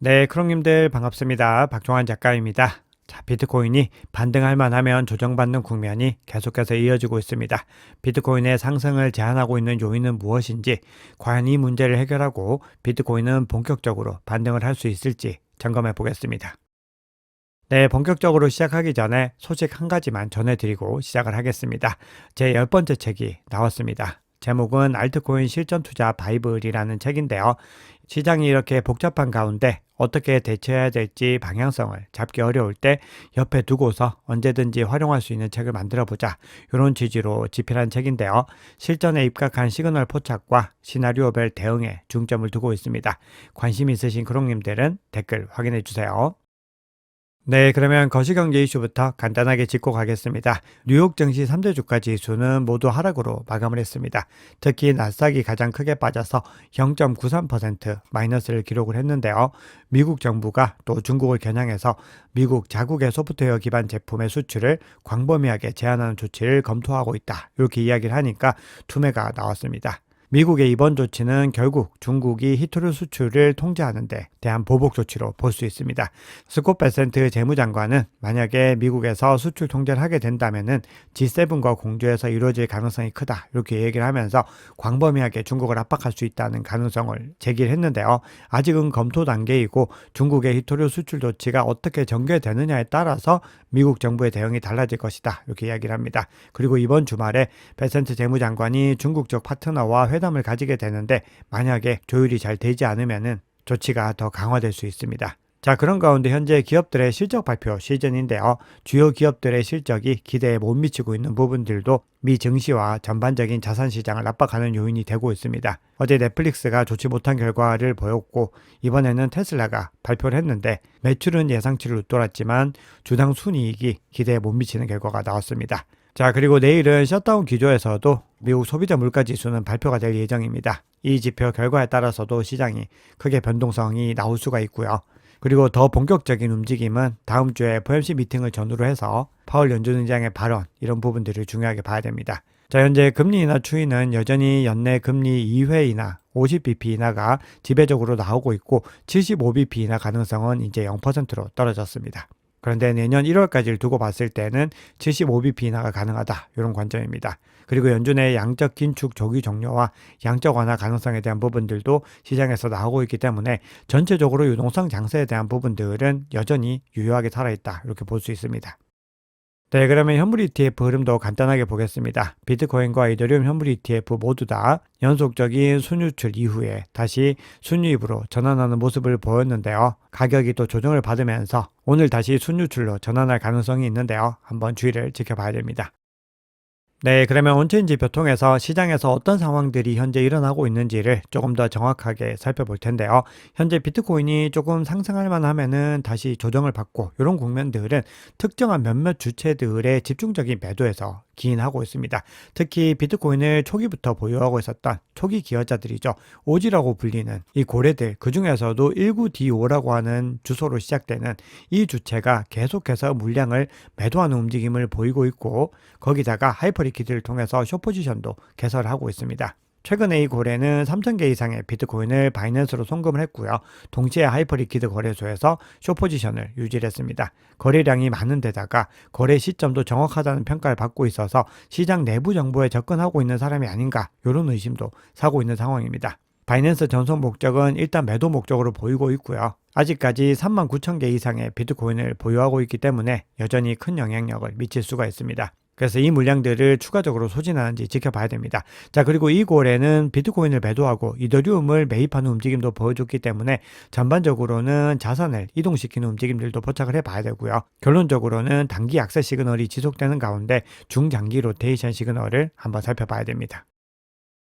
네, 크롱님들 반갑습니다. 박종환 작가입니다. 자, 비트코인이 반등할 만하면 조정받는 국면이 계속해서 이어지고 있습니다. 비트코인의 상승을 제한하고 있는 요인은 무엇인지, 과연 이 문제를 해결하고 비트코인은 본격적으로 반등을 할 수 있을지 점검해 보겠습니다. 네, 본격적으로 시작하기 전에 소식 한 가지만 전해드리고 시작을 하겠습니다. 제 10번째 책이 나왔습니다. 제목은 알트코인 실전 투자 바이블이라는 책인데요. 시장이 이렇게 복잡한 가운데 어떻게 대처해야 될지 방향성을 잡기 어려울 때 옆에 두고서 언제든지 활용할 수 있는 책을 만들어 보자. 이런 취지로 집필한 책인데요. 실전에 입각한 시그널 포착과 시나리오별 대응에 중점을 두고 있습니다. 관심 있으신 크롱님들은 댓글 확인해 주세요. 네, 그러면 거시경제 이슈부터 간단하게 짚고 가겠습니다. 뉴욕 증시 3대 주가 지수는 모두 하락으로 마감을 했습니다. 특히 나스닥이 가장 크게 빠져서 0.93% 마이너스를 기록을 했는데요. 미국 정부가 또 중국을 겨냥해서 미국 자국의 소프트웨어 기반 제품의 수출을 광범위하게 제한하는 조치를 검토하고 있다. 이렇게 이야기를 하니까 투매가 나왔습니다. 미국의 이번 조치는 결국 중국이 히토류 수출을 통제하는 데 대한 보복 조치로 볼 수 있습니다. 스콧 베센트 재무장관은 만약에 미국에서 수출 통제를 하게 된다면은 G7과 공조해서 이루어질 가능성이 크다. 이렇게 얘기를 하면서 광범위하게 중국을 압박할 수 있다는 가능성을 제기를 했는데요. 아직은 검토 단계이고 중국의 히토류 수출 조치가 어떻게 전개되느냐에 따라서 미국 정부의 대응이 달라질 것이다. 이렇게 이야기를 합니다. 그리고 이번 주말에 베센트 재무장관이 중국 쪽 파트너와 회담을 가지게 되는데 만약에 조율이 잘 되지 않으면은 조치가 더 강화될 수 있습니다. 자, 그런 가운데 현재 기업들의 실적 발표 시즌인데요. 주요 기업들의 실적이 기대에 못 미치고 있는 부분들도 미 증시와 전반적인 자산 시장을 압박하는 요인이 되고 있습니다. 어제 넷플릭스가 좋지 못한 결과를 보였고 이번에는 테슬라가 발표를 했는데 매출은 예상치를 웃돌았지만 주당 순이익이 기대에 못 미치는 결과가 나왔습니다. 자, 그리고 내일은 셧다운 기조에서도 미국 소비자 물가 지수는 발표가 될 예정입니다. 이 지표 결과에 따라서도 시장이 크게 변동성이 나올 수가 있고요. 그리고 더 본격적인 움직임은 다음 주에 FOMC 미팅을 전후로 해서 파월 연준의장의 발언, 이런 부분들을 중요하게 봐야 됩니다. 자, 현재 금리 인하 추이는 여전히 연내 금리 2회 인하, 50bp 인하가 지배적으로 나오고 있고 75bp 인하 가능성은 이제 0%로 떨어졌습니다. 그런데 내년 1월까지를 두고 봤을 때는 75bp 인하가 가능하다. 이런 관점입니다. 그리고 연준의 양적 긴축 조기 종료와 양적 완화 가능성에 대한 부분들도 시장에서 나오고 있기 때문에 전체적으로 유동성 장세에 대한 부분들은 여전히 유효하게 살아있다. 이렇게 볼 수 있습니다. 네, 그러면 현물 ETF 흐름도 간단하게 보겠습니다. 비트코인과 이더리움 현물 ETF 모두 다 연속적인 순유출 이후에 다시 순유입으로 전환하는 모습을 보였는데요. 가격이 또 조정을 받으면서 오늘 다시 순유출로 전환할 가능성이 있는데요. 한번 주의를 지켜봐야 됩니다. 네, 그러면 온체인 지표 통해서 시장에서 어떤 상황들이 현재 일어나고 있는지를 조금 더 정확하게 살펴볼 텐데요. 현재 비트코인이 조금 상승할 만하면은 다시 조정을 받고 이런 국면들은 특정한 몇몇 주체들의 집중적인 매도에서 기인하고 있습니다. 특히 비트코인을 초기부터 보유하고 있었던 초기 기여자들이죠. 오지라고 불리는 이 고래들, 그 중에서도 19D5라고 하는 주소로 시작되는 이 주체가 계속해서 물량을 매도하는 움직임을 보이고 있고 거기다가 하이퍼리퀴드를 통해서 숏포지션도 개설하고 있습니다. 최근에 이 고래는 3,000개 이상의 비트코인을 바이낸스로 송금을 했고요. 동시에 하이퍼리퀴드 거래소에서 숏포지션을 유지를 했습니다. 거래량이 많은 데다가 거래 시점도 정확하다는 평가를 받고 있어서 시장 내부 정보에 접근하고 있는 사람이 아닌가 이런 의심도 사고 있는 상황입니다. 바이낸스 전송 목적은 일단 매도 목적으로 보이고 있고요. 아직까지 39,000개 이상의 비트코인을 보유하고 있기 때문에 여전히 큰 영향력을 미칠 수가 있습니다. 그래서 이 물량들을 추가적으로 소진하는지 지켜봐야 됩니다. 자, 그리고 이 고래는 비트코인을 매도하고 이더리움을 매입하는 움직임도 보여줬기 때문에 전반적으로는 자산을 이동시키는 움직임들도 포착을 해봐야 되고요. 결론적으로는 단기 약세 시그널이 지속되는 가운데 중장기 로테이션 시그널을 한번 살펴봐야 됩니다.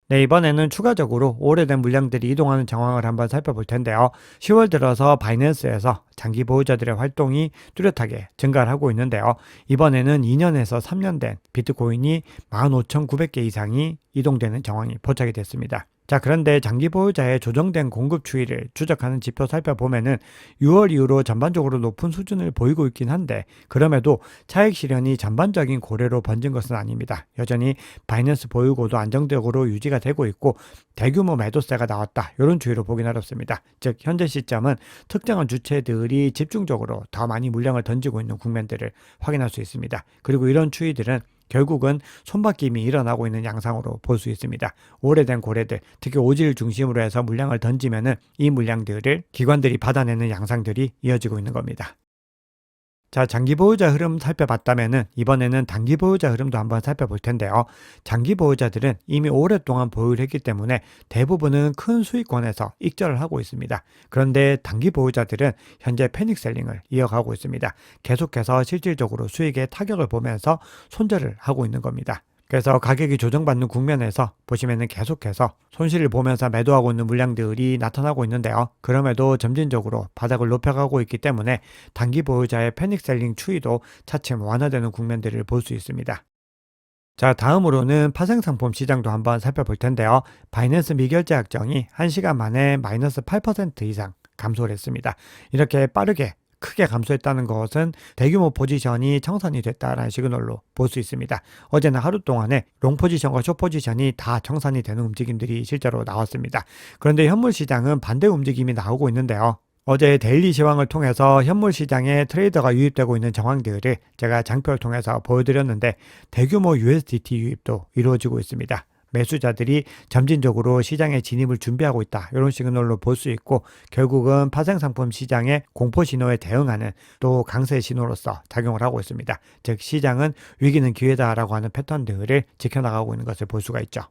네, 이번에는 추가적으로 오래된 물량들이 이동하는 정황을 한번 살펴볼 텐데요. 10월 들어서 바이낸스에서 장기 보유자들의 활동이 뚜렷하게 증가를 하고 있는데요. 이번에는 2년에서 3년 된 비트코인이 15,900개 이상이 이동되는 정황이 포착이 됐습니다. 자, 그런데 장기 보유자의 조정된 공급 추이를 추적하는 지표 살펴보면은 6월 이후로 전반적으로 높은 수준을 보이고 있긴 한데 그럼에도 차익 실현이 전반적인 고래로 번진 것은 아닙니다. 여전히 바이낸스 보유고도 안정적으로 유지가 되고 있고 대규모 매도세가 나왔다. 이런 추이로 보긴 어렵습니다. 즉 현재 시점은 특정한 주체들이 집중적으로 더 많이 물량을 던지고 있는 국면들을 확인할 수 있습니다. 그리고 이런 추이들은 결국은 손바뀜이 일어나고 있는 양상으로 볼 수 있습니다. 오래된 고래들, 특히 오지를 중심으로 해서 물량을 던지면은 이 물량들을 기관들이 받아내는 양상들이 이어지고 있는 겁니다. 자, 장기 보유자 흐름 살펴봤다면은 이번에는 단기 보유자 흐름도 한번 살펴볼 텐데요. 장기 보유자들은 이미 오랫동안 보유를 했기 때문에 대부분은 큰 수익권에서 익절을 하고 있습니다. 그런데 단기 보유자들은 현재 패닉셀링을 이어가고 있습니다. 계속해서 실질적으로 수익의 타격을 보면서 손절을 하고 있는 겁니다. 그래서 가격이 조정받는 국면에서 보시면은 계속해서 손실을 보면서 매도하고 있는 물량들이 나타나고 있는데요. 그럼에도 점진적으로 바닥을 높여가고 있기 때문에 단기 보유자의 패닉셀링 추이도 차츰 완화되는 국면들을 볼 수 있습니다. 자, 다음으로는 파생상품 시장도 한번 살펴볼 텐데요. 바이낸스 미결제 약정이 1시간 만에 마이너스 8% 이상 감소를 했습니다. 이렇게 빠르게 크게 감소했다는 것은 대규모 포지션이 청산이 됐다라는 시그널로 볼 수 있습니다. 어제는 하루 동안에 롱 포지션과 숏 포지션이 다 청산이 되는 움직임들이 실제로 나왔습니다. 그런데 현물 시장은 반대 움직임이 나오고 있는데요. 어제 데일리 시황을 통해서 현물 시장에 트레이더가 유입되고 있는 정황들을 제가 장표를 통해서 보여드렸는데 대규모 USDT 유입도 이루어지고 있습니다. 매수자들이 점진적으로 시장에 진입을 준비하고 있다. 이런 시그널로 볼 수 있고 결국은 파생상품 시장의 공포 신호에 대응하는 또 강세 신호로서 작용을 하고 있습니다. 즉 시장은 위기는 기회다라고 하는 패턴들을 지켜나가고 있는 것을 볼 수가 있죠.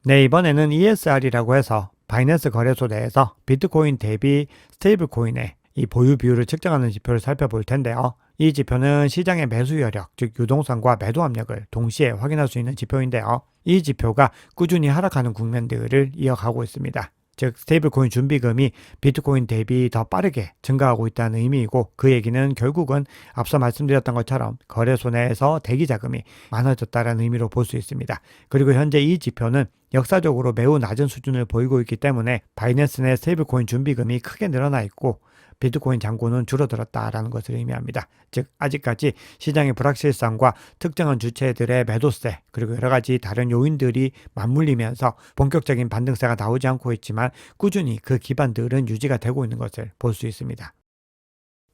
네, 이번에는 ESR이라고 해서 바이낸스 거래소 내에서 비트코인 대비 스테이블 코인의 이 보유 비율을 측정하는 지표를 살펴볼 텐데요. 이 지표는 시장의 매수 여력, 즉 유동성과 매도 압력을 동시에 확인할 수 있는 지표인데요. 이 지표가 꾸준히 하락하는 국면들을 이어가고 있습니다. 즉 스테이블 코인 준비금이 비트코인 대비 더 빠르게 증가하고 있다는 의미이고 그 얘기는 결국은 앞서 말씀드렸던 것처럼 거래소 내에서 대기 자금이 많아졌다는 의미로 볼 수 있습니다. 그리고 현재 이 지표는 역사적으로 매우 낮은 수준을 보이고 있기 때문에 바이낸스 내 스테이블 코인 준비금이 크게 늘어나 있고 비트코인 잔고는 줄어들었다라는 것을 의미합니다. 즉 아직까지 시장의 불확실성과 특정한 주체들의 매도세 그리고 여러 가지 다른 요인들이 맞물리면서 본격적인 반등세가 나오지 않고 있지만 꾸준히 그 기반들은 유지가 되고 있는 것을 볼 수 있습니다.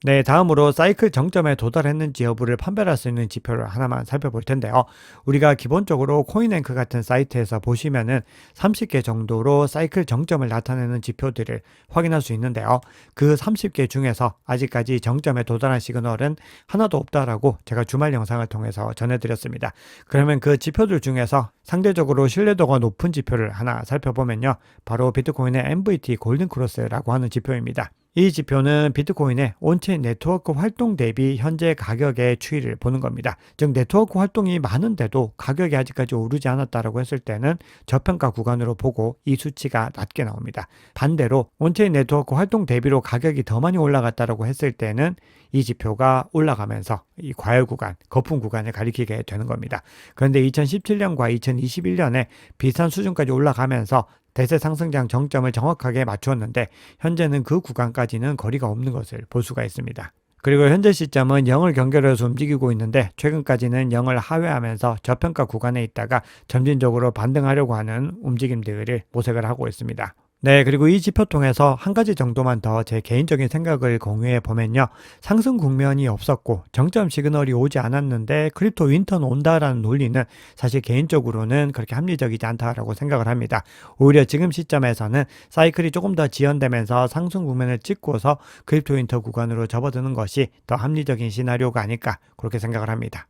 네, 다음으로 사이클 정점에 도달했는지 여부를 판별할 수 있는 지표를 하나만 살펴볼 텐데요. 우리가 기본적으로 코인앵크 같은 사이트에서 보시면은 30개 정도로 사이클 정점을 나타내는 지표들을 확인할 수 있는데요. 그 30개 중에서 아직까지 정점에 도달한 시그널은 하나도 없다라고 제가 주말 영상을 통해서 전해드렸습니다. 그러면 그 지표들 중에서 상대적으로 신뢰도가 높은 지표를 하나 살펴보면요. 바로 비트코인의 MVT 골든크로스라고 하는 지표입니다. 이 지표는 비트코인의 온체인 네트워크 활동 대비 현재 가격의 추이를 보는 겁니다. 즉 네트워크 활동이 많은데도 가격이 아직까지 오르지 않았다라고 했을 때는 저평가 구간으로 보고 이 수치가 낮게 나옵니다. 반대로 온체인 네트워크 활동 대비로 가격이 더 많이 올라갔다라고 했을 때는 이 지표가 올라가면서 이 과열 구간, 거품 구간을 가리키게 되는 겁니다. 그런데 2017년과 2021년에 비슷한 수준까지 올라가면서 대세 상승장 정점을 정확하게 맞추었는데 현재는 그 구간까지는 거리가 없는 것을 볼 수가 있습니다. 그리고 현재 시점은 0을 경계로 해서 움직이고 있는데 최근까지는 0을 하회하면서 저평가 구간에 있다가 점진적으로 반등하려고 하는 움직임들을 모색을 하고 있습니다. 네, 그리고 이 지표 통해서 한 가지 정도만 더 제 개인적인 생각을 공유해 보면요. 상승 국면이 없었고 정점 시그널이 오지 않았는데 크립토 윈터는 온다라는 논리는 사실 개인적으로는 그렇게 합리적이지 않다라고 생각을 합니다. 오히려 지금 시점에서는 사이클이 조금 더 지연되면서 상승 국면을 찍고서 크립토 윈터 구간으로 접어드는 것이 더 합리적인 시나리오가 아닐까 그렇게 생각을 합니다.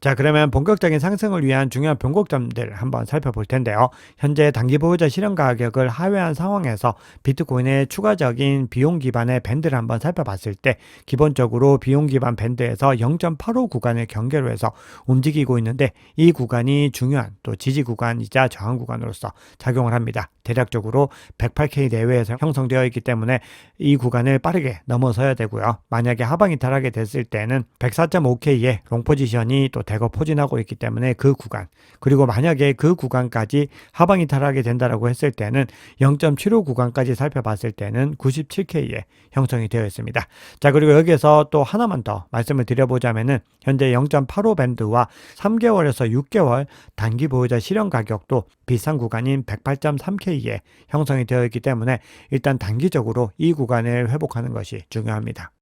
자, 그러면 본격적인 상승을 위한 중요한 변곡점들 한번 살펴볼 텐데요. 현재 단기 보유자 실현 가격을 하회한 상황에서 비트코인의 추가적인 비용 기반의 밴드를 한번 살펴봤을 때 기본적으로 비용 기반 밴드에서 0.85 구간을 경계로 해서 움직이고 있는데 이 구간이 중요한 또 지지 구간이자 저항 구간으로서 작용을 합니다. 대략적으로 108K 내외에서 형성되어 있기 때문에 이 구간을 빠르게 넘어서야 되고요. 만약에 하방이 탈하게 됐을 때는 104.5K의 롱 포지션이 또 대거 포진하고 있기 때문에 그 구간, 그리고 만약에 그 구간까지 하방 이탈하게 된다라고 했을 때는 0.75 구간까지 살펴봤을 때는 97K에 형성이 되어 있습니다. 자, 그리고 여기에서 또 하나만 더 말씀을 드려보자면은 현재 0.85 밴드와 3개월에서 6개월 단기 보유자 실현 가격도 비싼 구간인 108.3K에 형성이 되어 있기 때문에 일단 단기적으로 이 구간을 회복하는 것이 중요합니다.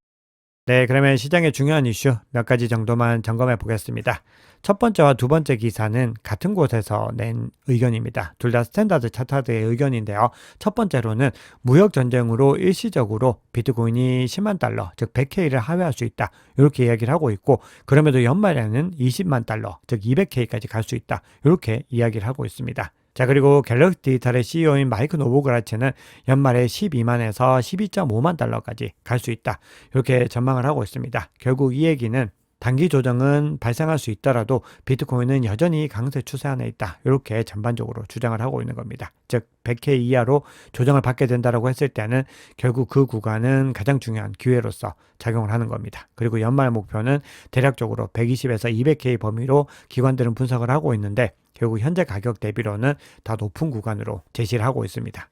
네, 그러면 시장의 중요한 이슈 몇 가지 정도만 점검해 보겠습니다. 첫 번째와 두 번째 기사는 같은 곳에서 낸 의견입니다. 둘 다 스탠다드 차트의 의견인데요. 첫 번째로는 무역 전쟁으로 일시적으로 비트코인이 10만 달러, 즉 100K를 하회할 수 있다. 이렇게 이야기를 하고 있고, 그럼에도 연말에는 20만 달러, 즉 200K까지 갈 수 있다. 이렇게 이야기를 하고 있습니다. 자, 그리고 갤럭시 디지털의 CEO인 마이크 노보그라츠는 연말에 12만에서 12.5만 달러까지 갈 수 있다. 이렇게 전망을 하고 있습니다. 결국 이 얘기는 단기 조정은 발생할 수 있더라도 비트코인은 여전히 강세 추세 안에 있다. 이렇게 전반적으로 주장을 하고 있는 겁니다. 즉 100K 이하로 조정을 받게 된다고 했을 때는 결국 그 구간은 가장 중요한 기회로서 작용을 하는 겁니다. 그리고 연말 목표는 대략적으로 120에서 200K 범위로 기관들은 분석을 하고 있는데 결국 현재 가격 대비로는 더 높은 구간으로 제시를 하고 있습니다.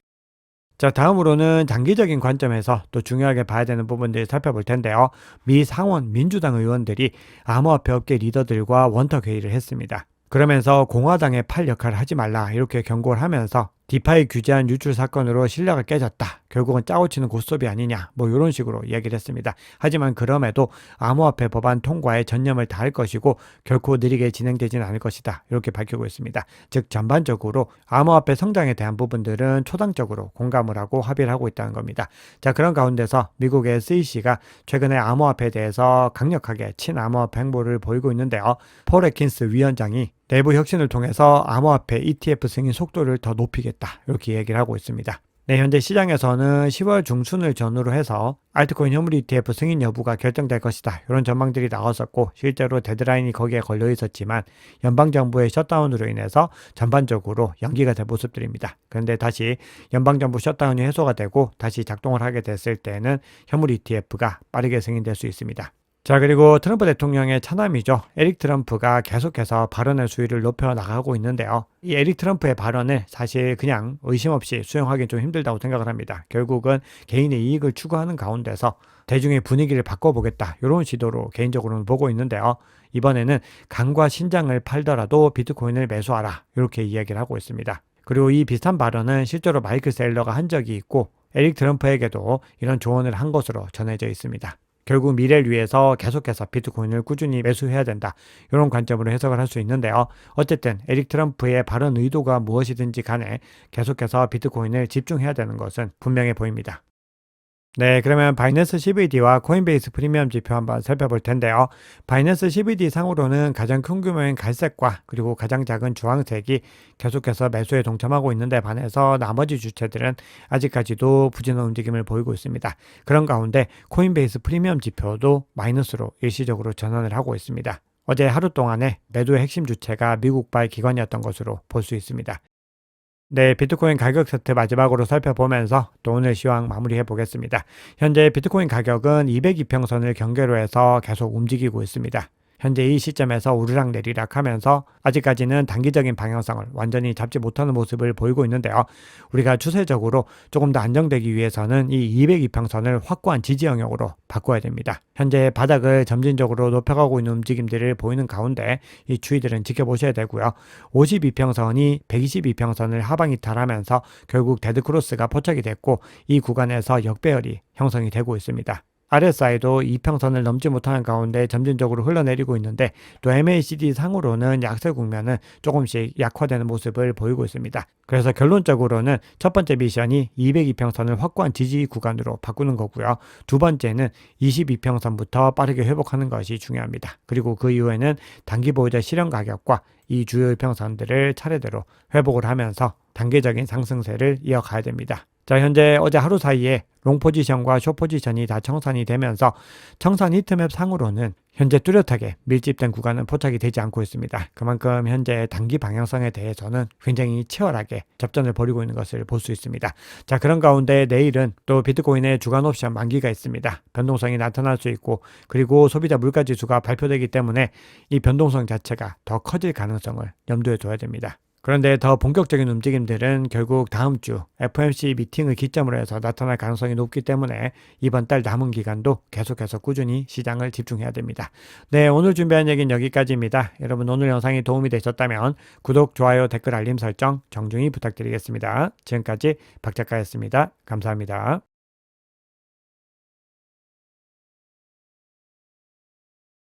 자, 다음으로는 장기적인 관점에서 또 중요하게 봐야 되는 부분들을 살펴볼 텐데요. 미 상원 민주당 의원들이 암호화폐 업계 리더들과 원탁 회의를 했습니다. 그러면서 공화당의 팔 역할을 하지 말라 이렇게 경고를 하면서 디파이 규제안 유출 사건으로 신뢰가 깨졌다. 결국은 짜고 치는 고스톱이 아니냐. 뭐 이런 식으로 이야기를 했습니다. 하지만 그럼에도 암호화폐 법안 통과에 전념을 다할 것이고 결코 느리게 진행되지는 않을 것이다. 이렇게 밝히고 있습니다. 즉 전반적으로 암호화폐 성장에 대한 부분들은 초당적으로 공감을 하고 합의를 하고 있다는 겁니다. 자, 그런 가운데서 미국의 SEC가 최근에 암호화폐에 대해서 강력하게 친암호화폐 행보를 보이고 있는데요. 폴 애킨스 위원장이 내부 혁신을 통해서 암호화폐 ETF 승인 속도를 더 높이겠다. 이렇게 얘기를 하고 있습니다. 네, 현재 시장에서는 10월 중순을 전후로 해서 알트코인 현물 ETF 승인 여부가 결정될 것이다. 이런 전망들이 나왔었고 실제로 데드라인이 거기에 걸려 있었지만 연방정부의 셧다운으로 인해서 전반적으로 연기가 된 모습들입니다. 그런데 다시 연방정부 셧다운이 해소가 되고 다시 작동을 하게 됐을 때는 현물 ETF가 빠르게 승인될 수 있습니다. 자, 그리고 트럼프 대통령의 차남이죠. 에릭 트럼프가 계속해서 발언의 수위를 높여 나가고 있는데요. 이 에릭 트럼프의 발언을 사실 그냥 의심 없이 수용하기 좀 힘들다고 생각을 합니다. 결국은 개인의 이익을 추구하는 가운데서 대중의 분위기를 바꿔보겠다. 이런 시도로 개인적으로는 보고 있는데요. 이번에는 강과 신장을 팔더라도 비트코인을 매수하라. 이렇게 이야기를 하고 있습니다. 그리고 이 비슷한 발언은 실제로 마이클 셀러가 한 적이 있고 에릭 트럼프에게도 이런 조언을 한 것으로 전해져 있습니다. 결국 미래를 위해서 계속해서 비트코인을 꾸준히 매수해야 된다. 이런 관점으로 해석을 할 수 있는데요. 어쨌든 에릭 트럼프의 발언 의도가 무엇이든지 간에 계속해서 비트코인을 집중해야 되는 것은 분명해 보입니다. 네, 그러면 바이낸스 CBD와 코인베이스 프리미엄 지표 한번 살펴볼 텐데요. 바이낸스 CBD 상으로는 가장 큰 규모인 갈색과 그리고 가장 작은 주황색이 계속해서 매수에 동참하고 있는데 반해서 나머지 주체들은 아직까지도 부진한 움직임을 보이고 있습니다. 그런 가운데 코인베이스 프리미엄 지표도 마이너스로 일시적으로 전환을 하고 있습니다. 어제 하루 동안에 매도의 핵심 주체가 미국발 기관이었던 것으로 볼 수 있습니다. 네, 비트코인 가격 차트 마지막으로 살펴보면서 또 오늘 시황 마무리해 보겠습니다. 현재 비트코인 가격은 202평선을 경계로 해서 계속 움직이고 있습니다. 현재 이 시점에서 오르락 내리락 하면서 아직까지는 단기적인 방향성을 완전히 잡지 못하는 모습을 보이고 있는데요. 우리가 추세적으로 조금 더 안정되기 위해서는 이 202평선을 확고한 지지 영역으로 바꿔야 됩니다. 현재 바닥을 점진적으로 높여가고 있는 움직임들을 보이는 가운데 이 추이들은 지켜보셔야 되고요. 52평선이 122평선을 하방 이탈하면서 결국 데드크로스가 포착이 됐고 이 구간에서 역배열이 형성이 되고 있습니다. RSI도 이평선을 넘지 못하는 가운데 점진적으로 흘러내리고 있는데 또 MACD 상으로는 약세 국면은 조금씩 약화되는 모습을 보이고 있습니다. 그래서 결론적으로는 첫 번째 미션이 202평선을 확고한 지지 구간으로 바꾸는 거고요. 두 번째는 22평선부터 빠르게 회복하는 것이 중요합니다. 그리고 그 이후에는 단기 보유자 실현 가격과 이 주요 이평선들을 차례대로 회복을 하면서 단계적인 상승세를 이어가야 됩니다. 자, 현재 어제 하루 사이에 롱 포지션과 숏 포지션이 다 청산이 되면서 청산 히트맵 상으로는 현재 뚜렷하게 밀집된 구간은 포착이 되지 않고 있습니다. 그만큼 현재 단기 방향성에 대해서는 굉장히 치열하게 접전을 벌이고 있는 것을 볼 수 있습니다. 자, 그런 가운데 내일은 또 비트코인의 주간 옵션 만기가 있습니다. 변동성이 나타날 수 있고, 그리고 소비자 물가지수가 발표되기 때문에 이 변동성 자체가 더 커질 가능성을 염두에 둬야 됩니다. 그런데 더 본격적인 움직임들은 결국 다음 주 FOMC 미팅을 기점으로 해서 나타날 가능성이 높기 때문에 이번 달 남은 기간도 계속해서 꾸준히 시장을 집중해야 됩니다. 네, 오늘 준비한 얘기는 여기까지입니다. 여러분, 오늘 영상이 도움이 되셨다면 구독, 좋아요, 댓글, 알림 설정 정중히 부탁드리겠습니다. 지금까지 박 작가였습니다. 감사합니다.